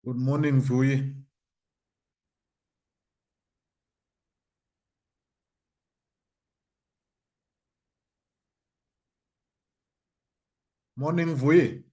Good morning, Vui. Morning, Vui.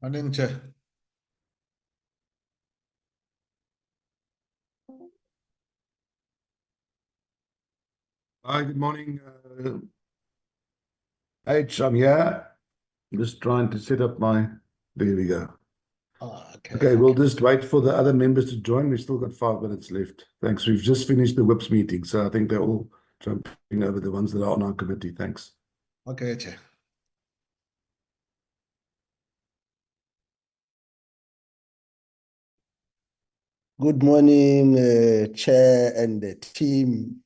Morning, Chair. Hi, good morning. H, I'm here. I'm just trying to set up my. There we go. Okay. Okay, we'll just wait for the other members to join. We've still got 5 minutes left. Thanks. We've just finished the WIPS meeting, so I think they're all jumping over the ones that are on our committee. Thanks. Okay, Chair. Good morning, Chair and the team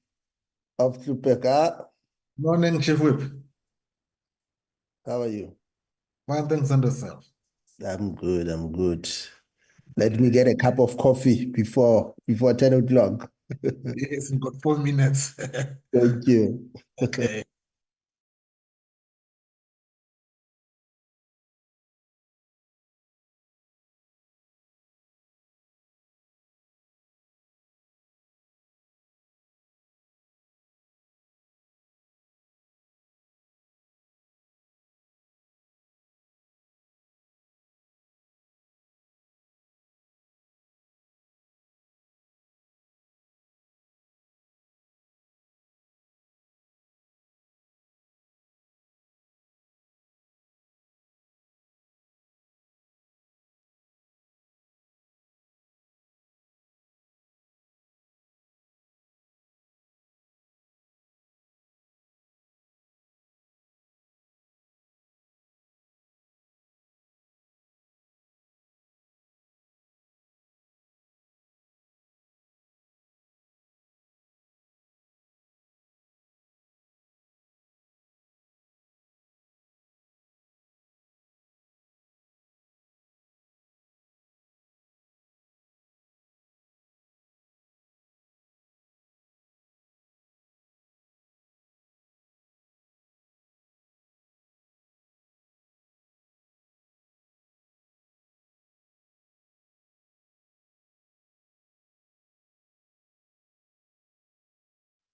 of Lupeka. Morning, Chief Whip. How are you? Fine, thanks, and yourself. I'm good, I'm good. Let me get a cup of coffee before 10 o'clock. Yes, we've got 4 minutes. Thank you. Okay.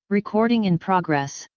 Recording in progress.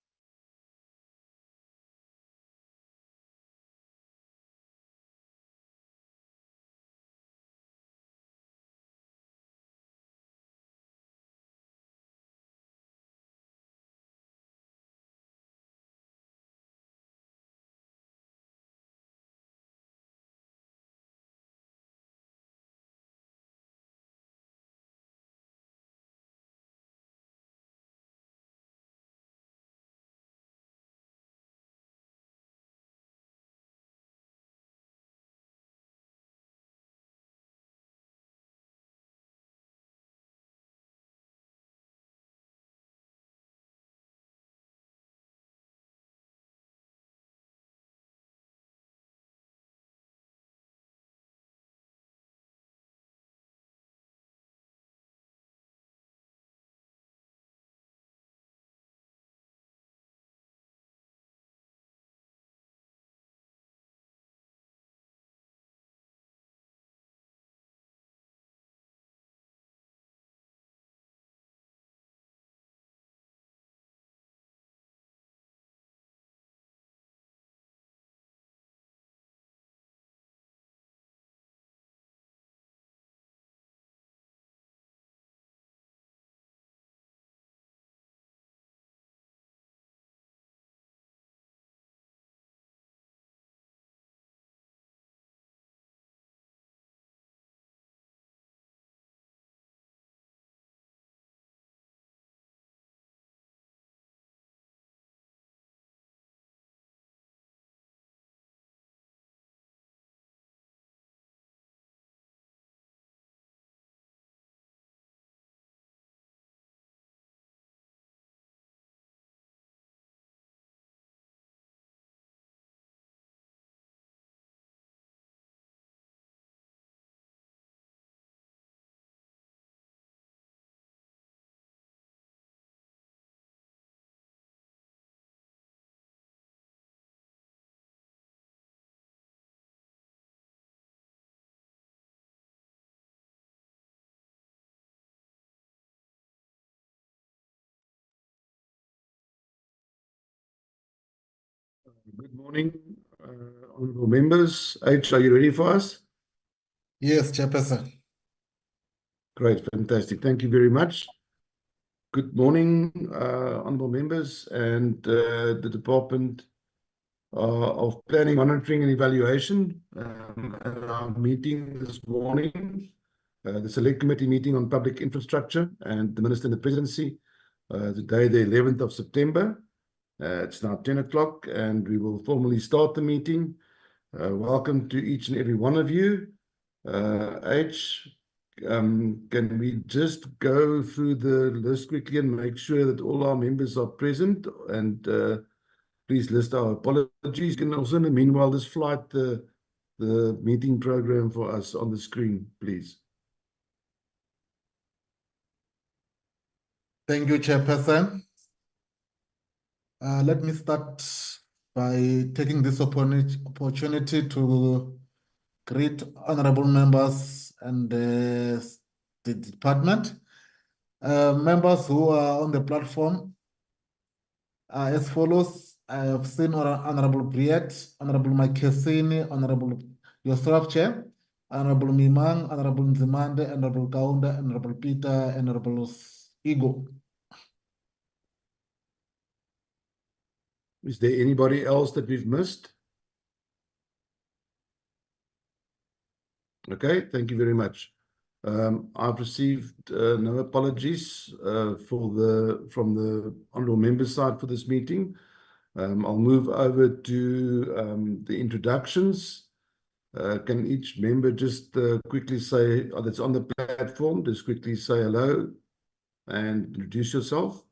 Good morning. Honorable members, H, are you ready for us? Yes, Chairperson. Great, fantastic. Thank you very much. Good morning, honorable members and the Department of Planning, Monitoring and Evaluation. At our meeting this morning, the Select Committee meeting on Public Infrastructure and the Minister in the Presidency, today the 11th of September. It's now 10 o'clock and we will formally start the meeting. Welcome to each and every one of you. H, can we just go through the list quickly and make sure that all our members are present, and please list our apologies. Can also in the meanwhile just flight the meeting program for us on the screen, please. Thank you, Chairperson. Let me start by taking this opportunity to greet honorable members and the department. Members who are on the platform are as follows. I have seen Honorable Briet, Honorable Makesini, Honorable yourself, Chair, Honorable Mimang, Honorable Nzimande, Honorable Kaunda, Honorable Peter, Honorable Igo. Is there anybody else that we've missed? Okay, thank you very much. I've received no apologies from the honorable member side for this meeting. I'll move over to the introductions. Can each member just quickly say, that's on the platform, just quickly say hello and introduce yourself.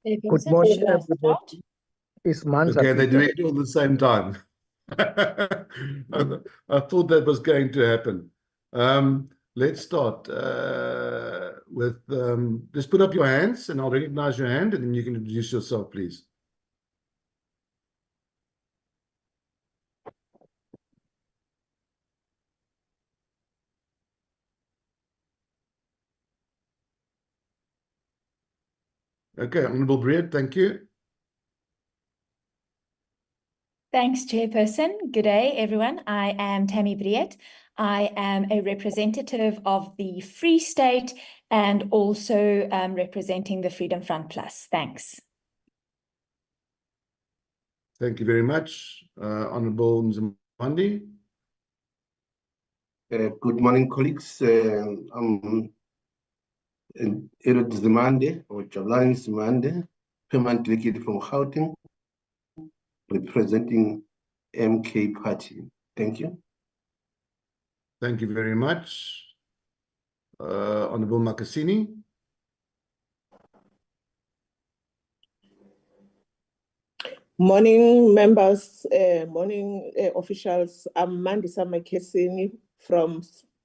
Good morning, everybody. It's Manza. Okay, they're doing it all at the same time. I thought that was going to happen. Let's start with, just put up your hands and I'll recognize your hand and then you can introduce yourself, please. Okay, Honorable Briet, thank you. Thanks, Chairperson. Good day, everyone. I am Tammy Briet. I am a representative of the Free State and also representing the Freedom Front Plus. Thanks. Thank you very much. Honorable Nzimande. Good morning, colleagues. I'm Nzimande or Jabulani Nzimande, permanent delegate from Gauteng, representing MK Party. Thank you. Thank you very much. Honorable Makesini. Morning, members, morning officials. I'm Mandisa Makesini from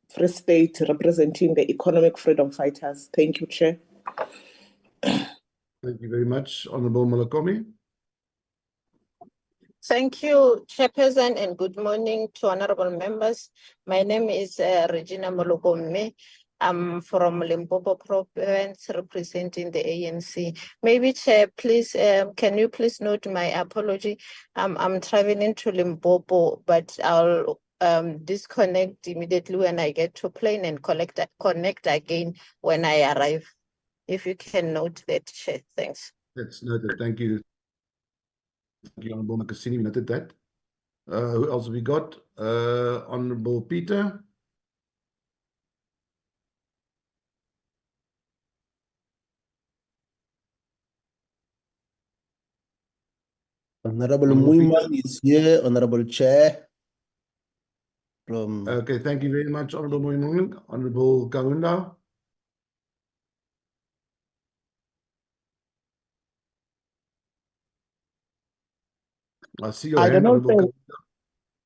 Free State, representing the Economic Freedom Fighters. Thank you, Chair. Thank you very much. Honorable Malakomi. Thank you, Chairperson, and good morning to honorable members. My name is Regina Molokome. I'm from Limpopo province representing the ANC. Maybe, Chair, please, can you please note my apology? I'm traveling to Limpopo, but I'll disconnect immediately when I get to plane and connect again when I arrive. If you can note that, Chair, thanks. That's noted. Thank you. Thank you, Honorable Makesini. We noted that. Who else have we got? Honorable Peter. Honorable Honorable Muiman Peter. is here, Honorable Chair. From Okay, thank you very much, Honorable Muiman. Honorable Kaunda. I see your hand, Honorable Kaunda.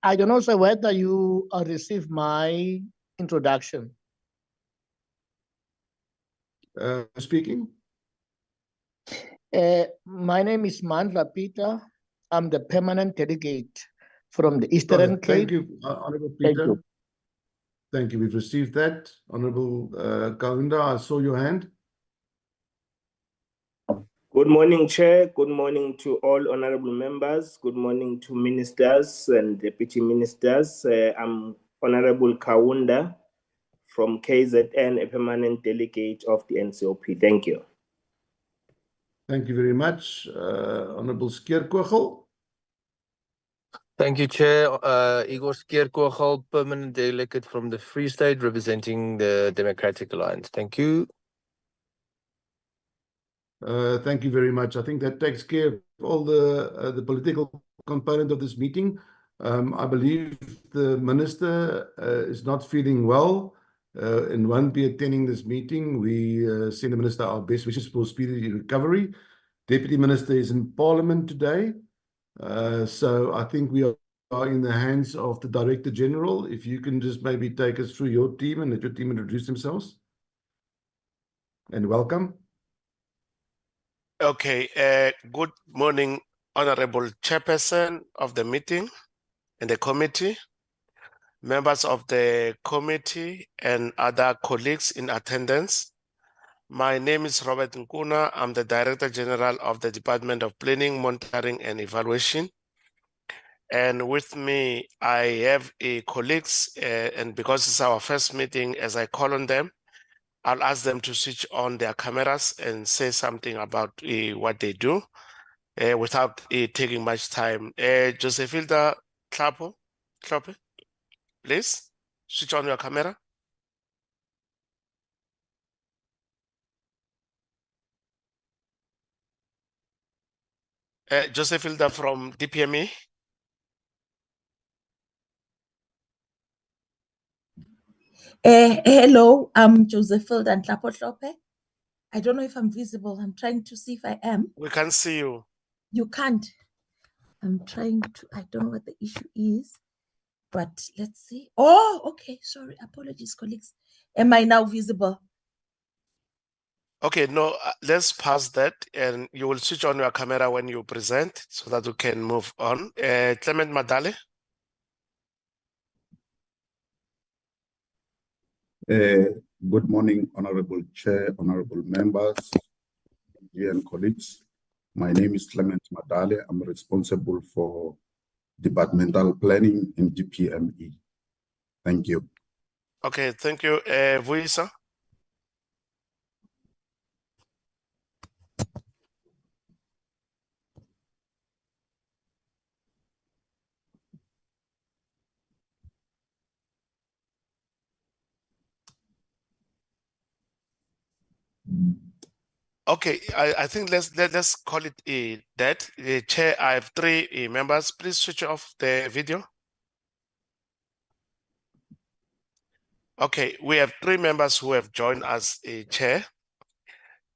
I don't know, sir, whether you received my introduction. Speaking. My name is Mandla Peter. I'm the permanent delegate from the Eastern Cape. Thank you, Honorable Peter. Thank you. Thank you. We've received that. Honorable Kaunda, I saw your hand. Good morning, Chair. Good morning to all honorable members. Good morning to ministers and deputy ministers. I'm Honorable Kaunda from KZN, a permanent delegate of the NCOP. Thank you. Thank you very much. Honorable Skeerkogel. Thank you, Chair. Igor Skeerkogel, permanent delegate from the Free State, representing the Democratic Alliance. Thank you. Thank you very much. I think that takes care of all the political component of this meeting. I believe the minister is not feeling well and won't be attending this meeting. We send the minister our best wishes for speedy recovery. Deputy Minister is in Parliament today. So I think we are in the hands of the Director General. If you can just maybe take us through your team and let your team introduce themselves. And welcome. Okay, good morning, Honorable Chairperson of the meeting and the committee, members of the committee and other colleagues in attendance. My name is Robert Nkuna. I'm the Director General of the Department of Planning, Monitoring and Evaluation. And with me, I have colleagues, and because it's our first meeting, as I call on them, I'll ask them to switch on their cameras and say something about what they do without taking much time. Josephilda Kloppe, please switch on your camera. Josephilda from DPME. Hello, I'm Josephilda Nhlapo-Hlophe. I don't know if I'm visible. I'm trying to see if I am. We can see you. You can't. I'm trying to, I don't know what the issue is, but let's see. Oh, okay. Sorry. Apologies, colleagues. Am I now visible? Okay, no, let's pass that and you will switch on your camera when you present so that we can move on. Clement Madale. Good morning, Honorable Chair, honorable members, and colleagues. My name is Clement Madale. I'm responsible for departmental planning in DPME. Thank you. Okay, thank you. Vuisa. Okay, I think let's call it that. Chair, I have three members. Please switch off the video. Okay, we have three members who have joined as a chair.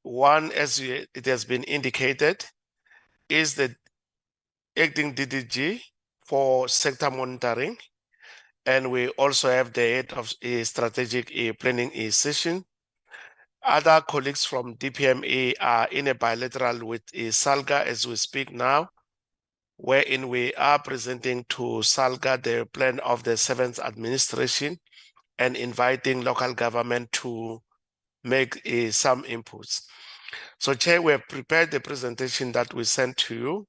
One, as it has been indicated, is the acting DDG for sector monitoring. And we also have the head of a strategic planning session. Other colleagues from DPME are in a bilateral with SALGA as we speak now, wherein we are presenting to SALGA the plan of the 7th administration and inviting local government to make some inputs. So, Chair, we have prepared the presentation that we sent to you,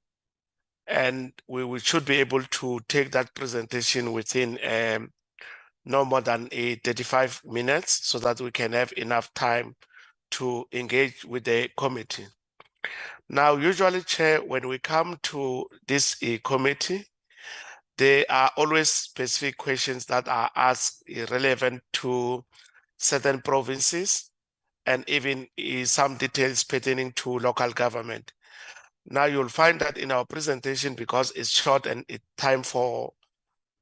and we should be able to take that presentation within no more than 35 minutes so that we can have enough time to engage with the committee. Now, usually, Chair, when we come to this committee, there are always specific questions that are asked relevant to certain provinces and even some details pertaining to local government. Now, you'll find that in our presentation, because it's short and it's time for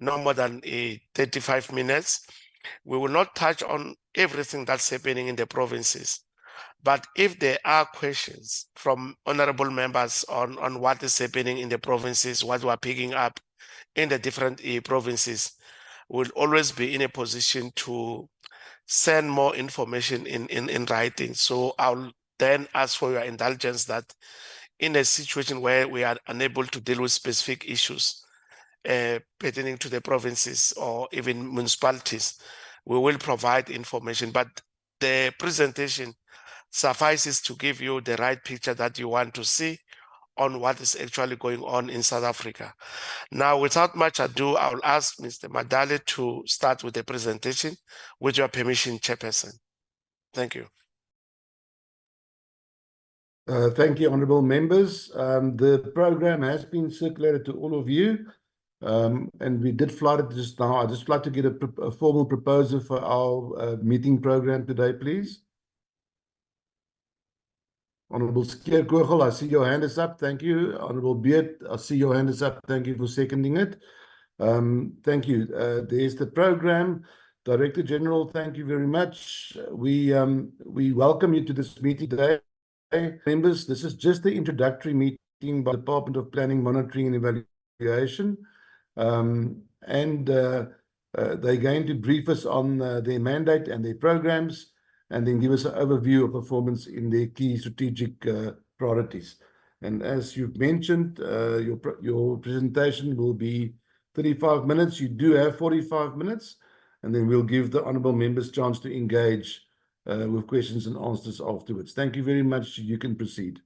no more than 35 minutes, we will not touch on everything that's happening in the provinces. But if there are questions from honorable members on what is happening in the provinces, what we're picking up in the different provinces, we'll always be in a position to send more information in writing. So I'll then ask for your indulgence that in a situation where we are unable to deal with specific issues pertaining to the provinces or even municipalities, we will provide information. But the presentation suffices to give you the right picture that you want to see on what is actually going on in South Africa. Now, without much ado, I will ask Mr. Madale to start with the presentation, with your permission, Chairperson. Thank you. Thank you, honorable members. The program has been circulated to all of you, and we did flood it just now. I'd just like to get a formal proposal for our meeting program today, please. Honorable Skeerkogel, I see your hand is up. Thank you. Honorable Beard, I see your hand is up. Thank you for seconding it. Thank you. There's the program. Director General, thank you very much. We welcome you to this meeting today. Members, this is just the introductory meeting by the Department of Planning, Monitoring and Evaluation. They're going to brief us on their mandate and their programs, and then give us an overview of performance in their key strategic priorities. And as you've mentioned, your presentation will be 35 minutes. You do have 45 minutes, and then we'll give the honorable members a chance to engage with questions and answers afterwards. Thank you very much. You can proceed.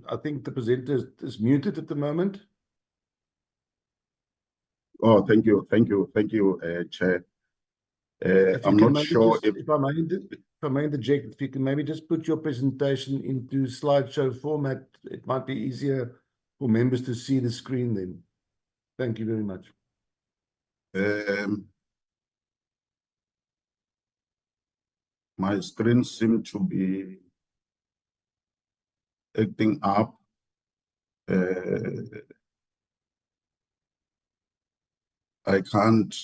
I think the presenter is muted at the moment. Oh, thank you, Chair. I'm not sure if I may interject, if you can maybe just put your presentation into slideshow format, it might be easier for members to see the screen then. Thank you very much. My screen seems to be acting up. I can't.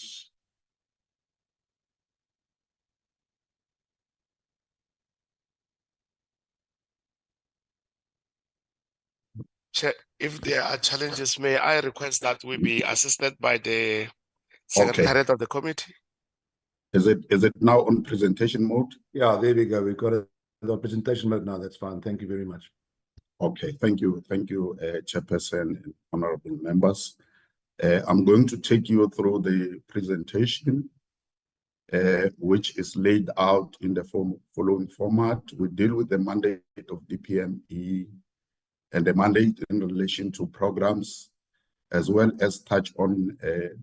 Chair, if there are challenges, may I request that we be assisted by the Secretariat of the committee? Is it now on presentation mode? Yeah, there we go. We've got it on presentation mode now. That's fine. Thank you very much. Okay, thank you, Chairperson and honorable members. I'm going to take you through the presentation, which is laid out in the following format. We deal with the mandate of DPME and the mandate in relation to programs, as well as touch on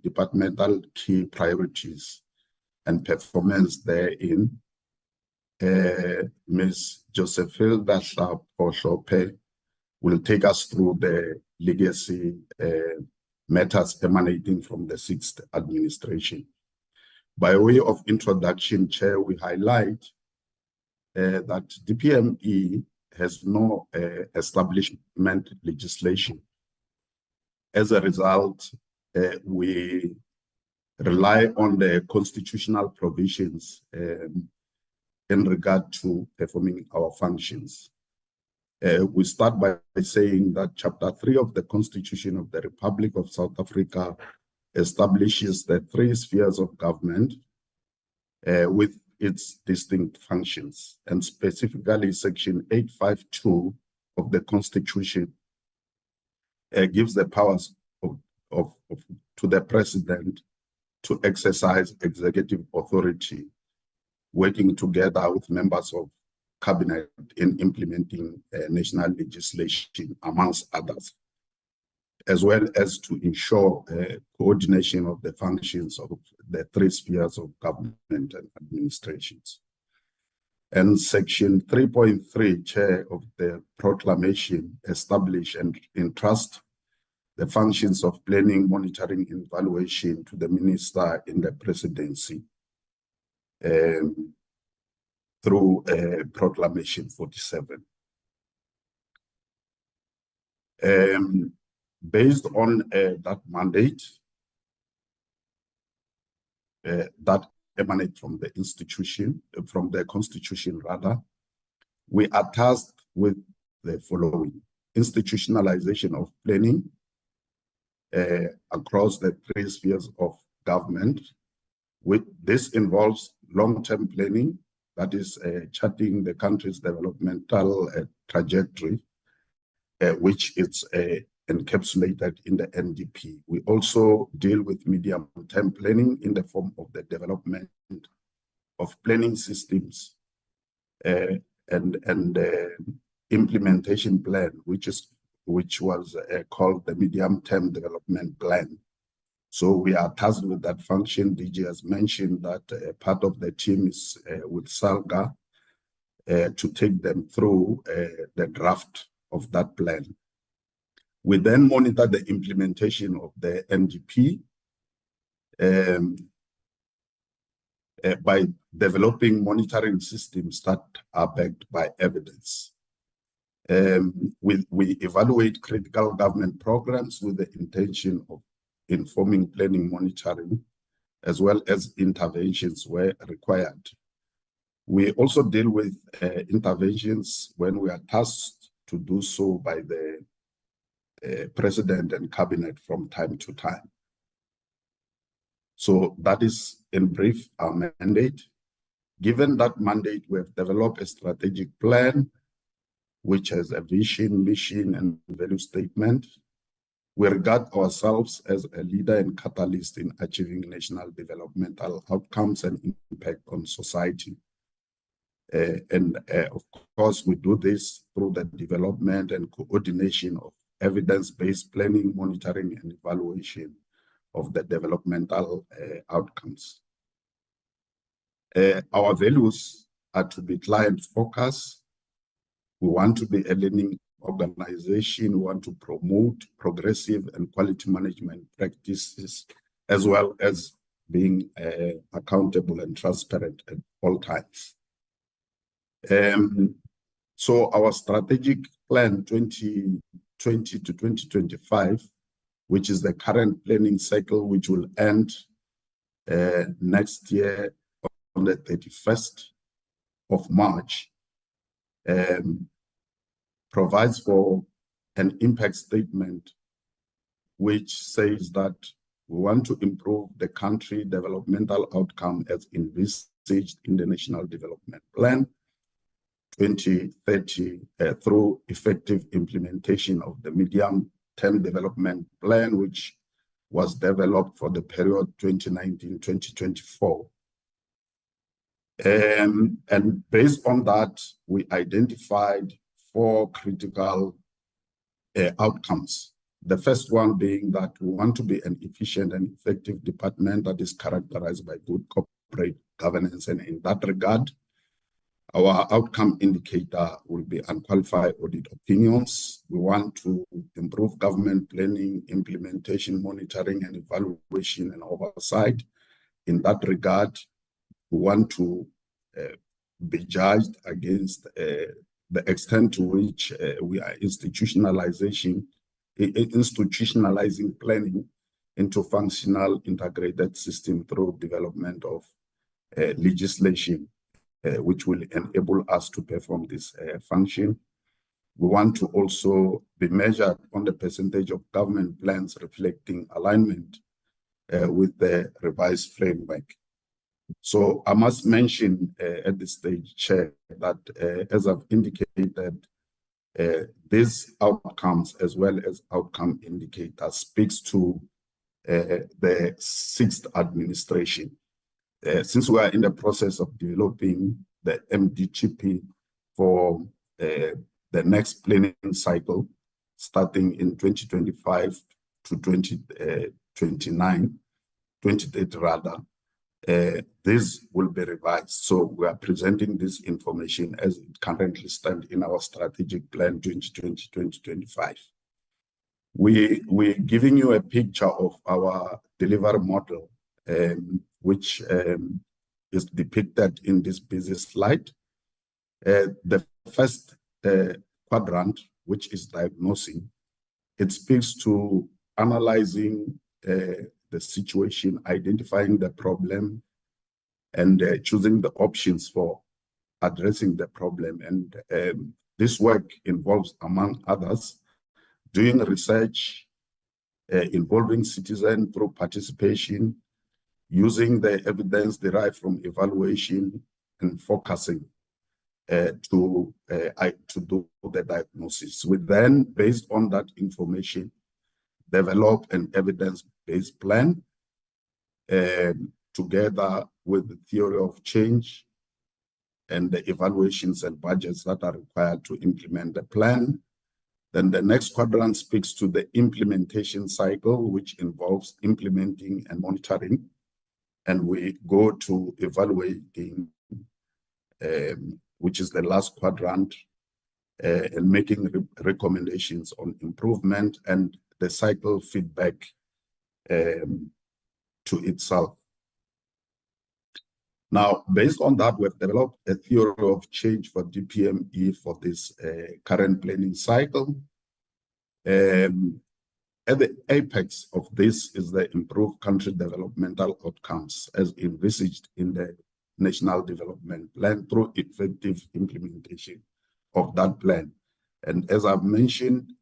departmental key priorities and performance therein. Ms. Josephilda Poshope will take us through the legacy matters emanating from the 6th administration. By way of introduction, Chair, we highlight that DPME has no establishment legislation. As a result, we rely on the constitutional provisions in regard to performing our functions. We start by saying that Chapter 3 of the Constitution of the Republic of South Africa establishes the 3 spheres of government with its distinct functions, and specifically Section 852 of the Constitution gives the powers to the President to exercise executive authority, working together with members of Cabinet in implementing national legislation, amongst others, as well as to ensure coordination of the functions of the 3 spheres of government and administrations. And Section 3.3, Chair, of the proclamation establish and entrust the functions of planning, monitoring, and evaluation to the Minister in the Presidency through Proclamation 47. Based on that mandate, that emanate from the institution, from the constitution rather, we are tasked with the following: institutionalization of planning across the three spheres of government. This involves long-term planning, that is charting the country's developmental trajectory, which is encapsulated in the NDP. We also deal with medium-term planning in the form of the development of planning systems and implementation plan, which was called the medium-term development plan. So we are tasked with that function. DG has mentioned that part of the team is with SALGA to take them through the draft of that plan. We then monitor the implementation of the NDP by developing monitoring systems that are backed by evidence. We evaluate critical government programs with the intention of informing planning monitoring, as well as interventions where required. We also deal with interventions when we are tasked to do so by the President and Cabinet from time to time. So that is, in brief, our mandate. Given that mandate, we have developed a strategic plan which has a vision, mission, and value statement. We regard ourselves as a leader and catalyst in achieving national developmental outcomes and impact on society. Of course, we do this through the development and coordination of evidence-based planning, monitoring, and evaluation of the developmental outcomes. Our values are to be client-focused. We want to be a learning organization. We want to promote progressive and quality management practices, as well as being accountable and transparent at all times. So our strategic plan 2020 to 2025, which is the current planning cycle, which will end next year on the 31st of March, provides for an impact statement which says that we want to improve the country developmental outcome as envisaged in the National Development Plan 2030 through effective implementation of the medium-term development plan, which was developed for the period 2019-2024. And based on that, we identified 4 critical outcomes. The first one being that we want to be an efficient and effective department that is characterized by good corporate governance. And in that regard, our outcome indicator will be unqualified audit opinions. We want to improve government planning, implementation, monitoring, and evaluation and oversight. In that regard, we want to be judged against the extent to which we are institutionalizing planning into functional integrated system through development of legislation, which will enable us to perform this function. We want to also be measured on the percentage of government plans reflecting alignment with the revised framework. So I must mention at this stage, Chair, that as I've indicated, these outcomes as well as outcome indicators speaks to the 6th administration. Since we are in the process of developing the MDGP for the next planning cycle, starting in 2025 to 2030 rather, this will be revised. So we are presenting this information as it currently stands in our strategic plan 2020-2025. We're giving you a picture of our delivery model, which is depicted in this busy slide. The first quadrant, which is diagnosing, it speaks to analyzing the situation, identifying the problem, and choosing the options for addressing the problem. And this work involves, among others, doing research, involving citizens through participation, using the evidence derived from evaluation, and focusing to do the diagnosis. We then, based on that information, develop an evidence-based plan together with the theory of change and the evaluations and budgets that are required to implement the plan. Then the next quadrant speaks to the implementation cycle, which involves implementing and monitoring. And we go to evaluating, which is the last quadrant, and making recommendations on improvement and the cycle feedback to itself. Now, based on that, we've developed a theory of change for DPME for this current planning cycle. At the apex of this is the improved country developmental outcomes as envisaged in the National Development Plan through effective implementation of that plan. And as I've mentioned,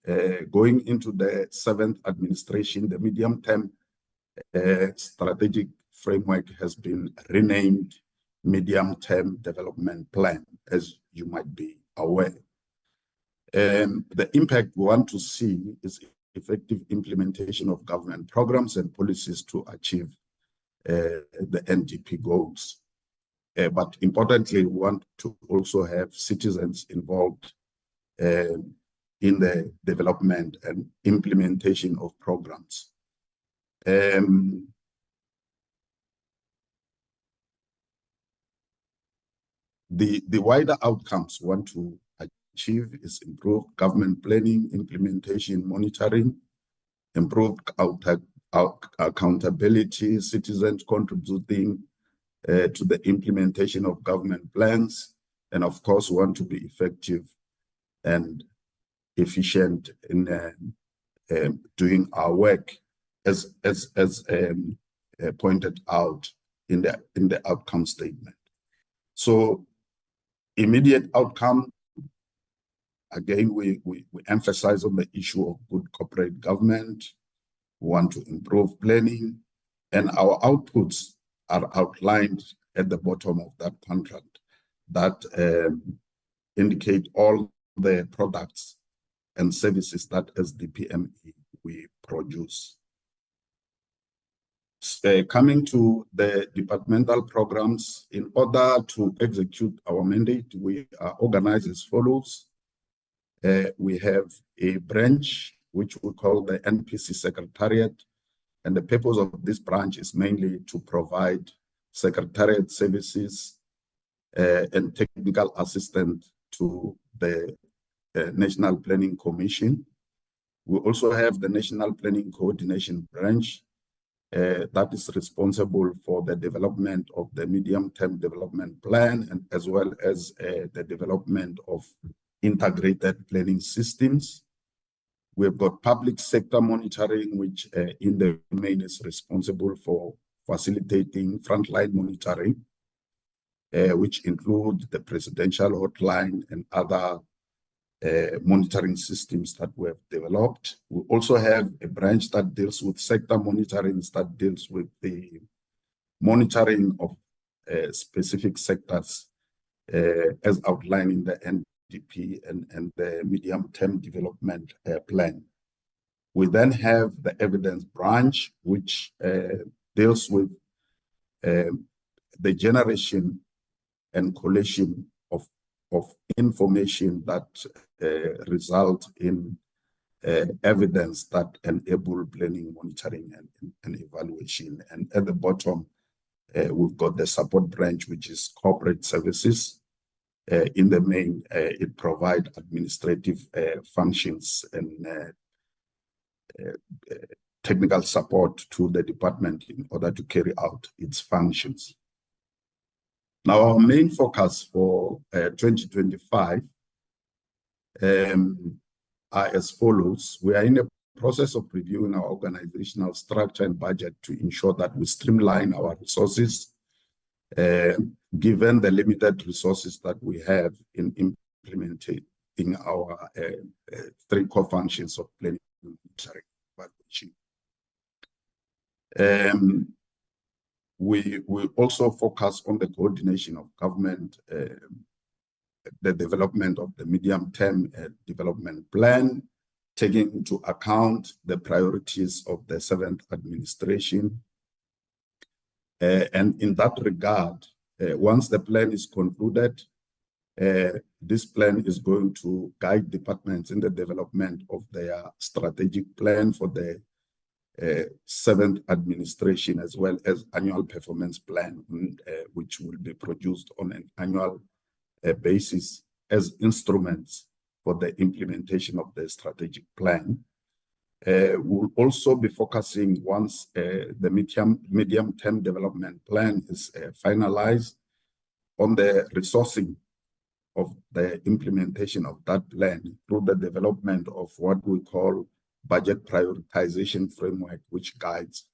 going into the 7th administration, the medium-term strategic framework has been renamed Medium-Term Development Plan, as you might be aware. The impact we want to see is effective implementation of government programs and policies to achieve the NDP goals. But importantly, we want to also have citizens involved in the development and implementation of programs. The wider outcomes we want to achieve is improved government planning, implementation, monitoring, improved accountability, citizens contributing to the implementation of government plans, and of course, we want to be effective and efficient in doing our work, as pointed out in the outcome statement. So, immediate outcome. Again, we emphasize on the issue of good corporate government. We want to improve planning, and our outputs are outlined at the bottom of that contract that indicate all the products and services that as DPME we produce. Coming to the departmental programs, in order to execute our mandate, we are organized as follows. We have a branch which we call the NPC Secretariat, and the purpose of this branch is mainly to provide secretariat services and technical assistance to the National Planning Commission. We also have the National Planning Coordination Branch that is responsible for the development of the medium-term development plan, and as well as the development of integrated planning systems. We've got public sector monitoring, which in the main is responsible for facilitating frontline monitoring, which include the presidential hotline and other monitoring systems that we have developed. We also have a branch that deals with sector monitoring, that deals with the monitoring of specific sectors as outlined in the NDP and the medium-term development plan. We then have the evidence branch, which deals with the generation and collation of information that result in evidence that enable planning, monitoring, and evaluation. And at the bottom, we've got the support branch, which is corporate services. In the main, it provides administrative functions and technical support to the department in order to carry out its functions. Now, our main focus for 2025 are as follows. We are in a process of reviewing our organizational structure and budget to ensure that we streamline our resources, given the limited resources that we have in implementing our 3 core functions of planning and monitoring. We also focus on the coordination of government, the development of the medium-term development plan, taking into account the priorities of the 7th administration. And in that regard, once the plan is concluded, this plan is going to guide departments in the development of their strategic plan for the 7th administration, as well as annual performance plan, which will be produced on an annual basis as instruments for the implementation of the strategic plan. We'll also be focusing, once the medium-term development plan is finalized, on the resourcing of the implementation of that plan through the development of what we call budget prioritization framework, which guides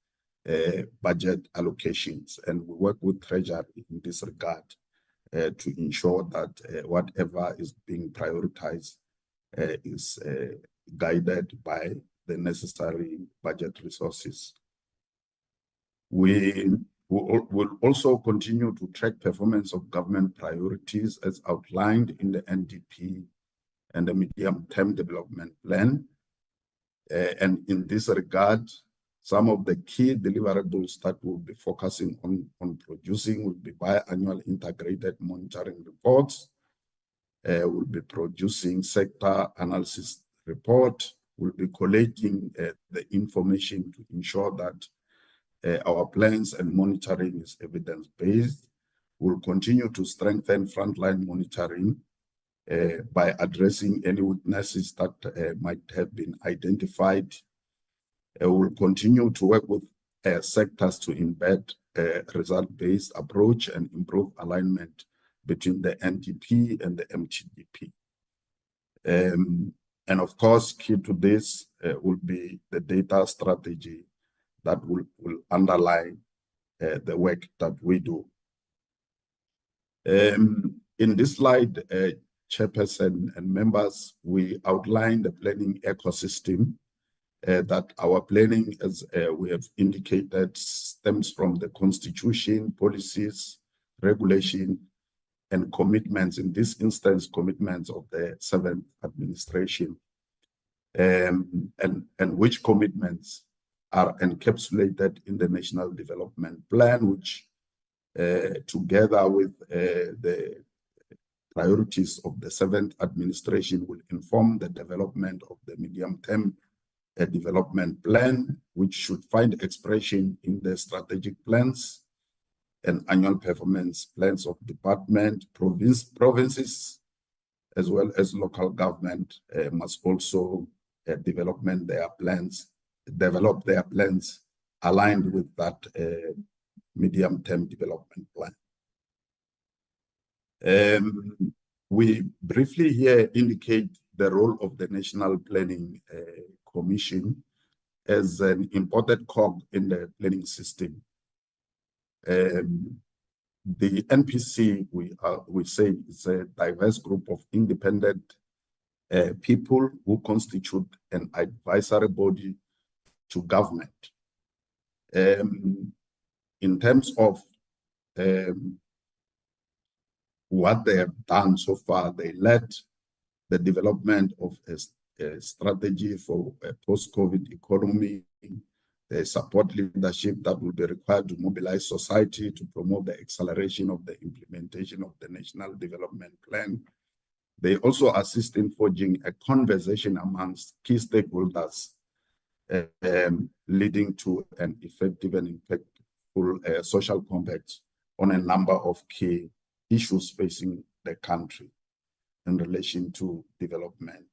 budget allocations. And we work with Treasury in this regard to ensure that whatever is being prioritized is guided by the necessary budget resources. We will also continue to track performance of government priorities as outlined in the NDP and the medium-term development plan. And in this regard, some of the key deliverables that we'll be focusing on producing will be biannual integrated monitoring reports. We'll be producing sector analysis report. We'll be collating the information to ensure that our plans and monitoring is evidence-based. We'll continue to strengthen frontline monitoring by addressing any weaknesses that might have been identified. We'll continue to work with sectors to embed a result-based approach and improve alignment between the NDP and the MTDP. And of course, key to this will be the data strategy that will underlie the work that we do. In this slide, Chairperson and members, we outline the planning ecosystem that our planning, as we have indicated, stems from the Constitution, policies, regulation, and commitments, in this instance, commitments of the 7th administration, and which commitments are encapsulated in the National Development Plan, which together with the priorities of the 7th administration will inform the development of the medium-term development plan, which should find expression in the strategic plans and annual performance plans of department, provinces, as well as local government must also develop their plans aligned with that medium-term development plan. We briefly here indicate the role of the National Planning Commission as an important cog in the planning system. The NPC, we say, is a diverse group of independent people who constitute an advisory body to government. In terms of what they have done so far, they led the development of a strategy for a post-COVID economy. They support leadership that will be required to mobilize society to promote the acceleration of the implementation of the National Development Plan. They also assist in forging a conversation amongst key stakeholders, leading to an effective and impactful social compact on a number of key issues facing the country in relation to development.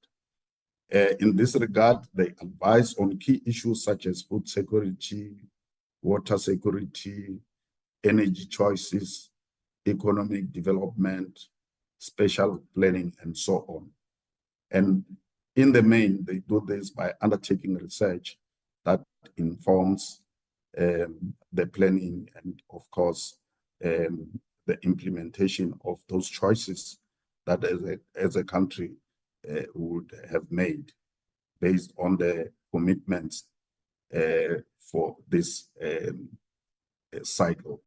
In this regard, they advise on key issues such as food security, water security, energy choices, economic development, spatial planning, and so on. And in the main, they do this by undertaking research that informs the planning and, of course, the implementation of those choices that as a country would have made based on the commitments for this cycle.